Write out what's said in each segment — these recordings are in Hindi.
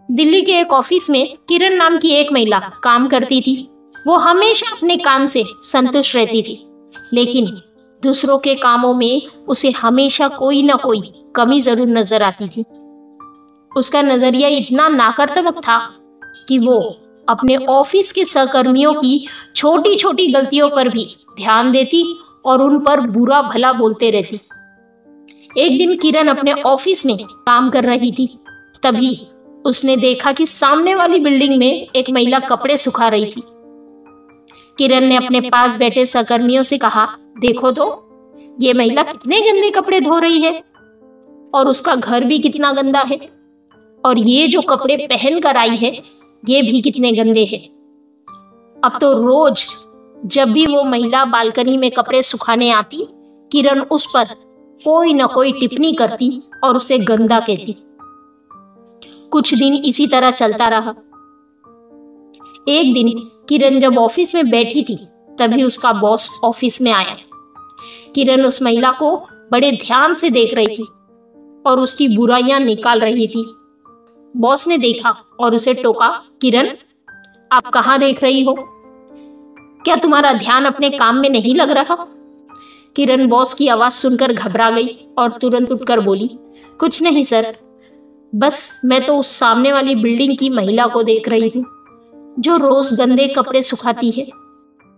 दिल्ली के एक ऑफिस में किरण नाम की एक महिला काम करती थी। वो हमेशा अपने काम से संतुष्ट रहती थी, लेकिन दूसरों के कामों में उसे हमेशा कोई ना कोई कमी जरूर नजर आती थी। उसका नजरिया इतना नकारात्मक था कि वो अपने ऑफिस के सहकर्मियों की छोटी छोटी गलतियों पर भी ध्यान देती और उन पर बुरा भला बोलते रहती। एक दिन किरण अपने ऑफिस में काम कर रही थी, तभी उसने देखा कि सामने वाली बिल्डिंग में एक महिला कपड़े सुखा रही थी। किरण ने अपने पास बैठे सहकर्मियों से कहा, देखो तो ये महिला कितने गंदे कपड़े धो रही है और उसका घर भी कितना गंदा है, और ये जो कपड़े पहन कर आई है ये भी कितने गंदे हैं। अब तो रोज जब भी वो महिला बालकनी में कपड़े सुखाने आती, किरण उस पर कोई न कोई टिप्पणी करती और उसे गंदा कहती। कुछ दिन इसी तरह चलता रहा। एक दिन किरण जब ऑफिस में बैठी थी, तभी उसका बॉस ऑफिस में आया। किरण उस महिला को बड़े ध्यान से देख रही थी और उसकी बुराइयां निकाल रही थी। बॉस ने देखा और उसे टोका, किरण, आप कहाँ देख रही हो? क्या तुम्हारा ध्यान अपने काम में नहीं लग रहा? किरण बॉस की आवाज सुनकर घबरा गई और तुरंत उठकर बोली, कुछ नहीं सर, बस मैं तो उस सामने वाली बिल्डिंग की महिला को देख रही हूँ जो रोज गंदे कपड़े सुखाती है।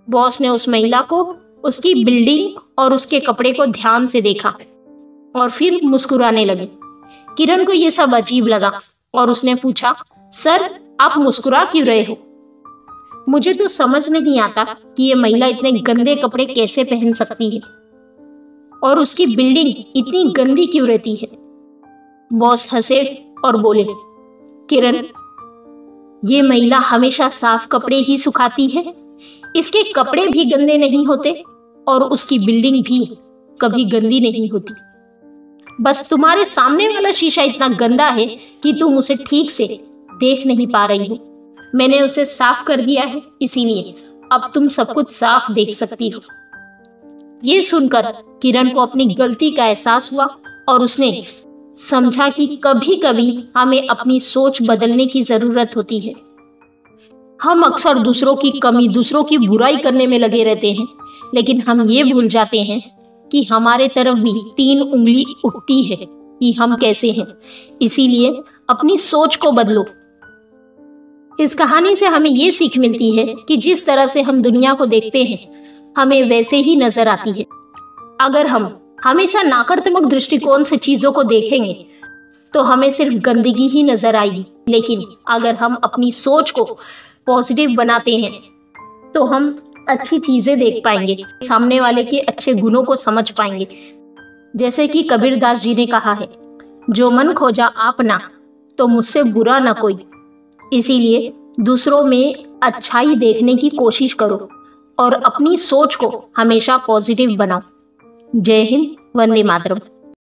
बॉस ने उस महिला को, उसकी बिल्डिंग और उसके कपड़े को ध्यान से देखा और फिर मुस्कुराने लगे। किरण को यह सब अजीब लगा और उसने पूछा, सर आप मुस्कुरा क्यों रहे हो? मुझे तो समझ नहीं आता कि ये महिला इतने गंदे कपड़े कैसे पहन सकती है और उसकी बिल्डिंग इतनी गंदी क्यों रहती है। बॉस हंसे और बोले, किरण, ये महिला हमेशा साफ कपड़े ही सुखाती है, इसके कपड़े भी गंदे नहीं होते और उसकी बिल्डिंग भी कभी गंदी नहीं होती। बस तुम्हारे सामने वाला शीशा इतना गंदा है कि तुम उसे ठीक से देख नहीं पा रही हो। मैंने उसे साफ कर दिया है, इसीलिए अब तुम सब कुछ साफ देख सकती हो। ये सुनकर किरण को अपनी गलती का एहसास हुआ और उसने समझा कि कभी कभी हमें अपनी सोच बदलने की जरूरत होती है। हम अक्सर दूसरों की कमी, दूसरों की बुराई करने में लगे रहते हैं, लेकिन हम ये भूल जाते हैं कि हमारे तरफ भी 3 उंगली उठती है कि हम कैसे हैं। इसीलिए अपनी सोच को बदलो। इस कहानी से हमें ये सीख मिलती है कि जिस तरह से हम दुनिया को देखते हैं, हमें वैसे ही नजर आती है। अगर हम हमेशा नकारात्मक दृष्टिकोण से चीजों को देखेंगे तो हमें सिर्फ गंदगी ही नजर आएगी, लेकिन अगर हम अपनी सोच को पॉजिटिव बनाते हैं तो हम अच्छी चीजें देख पाएंगे, सामने वाले के अच्छे गुणों को समझ पाएंगे। जैसे कि कबीरदास जी ने कहा है, जो मन खोजा आपना तो मुझसे बुरा ना कोई। इसीलिए दूसरों में अच्छाई देखने की कोशिश करो और अपनी सोच को हमेशा पॉजिटिव बनाओ। जय हिंद, वंदे मातरम।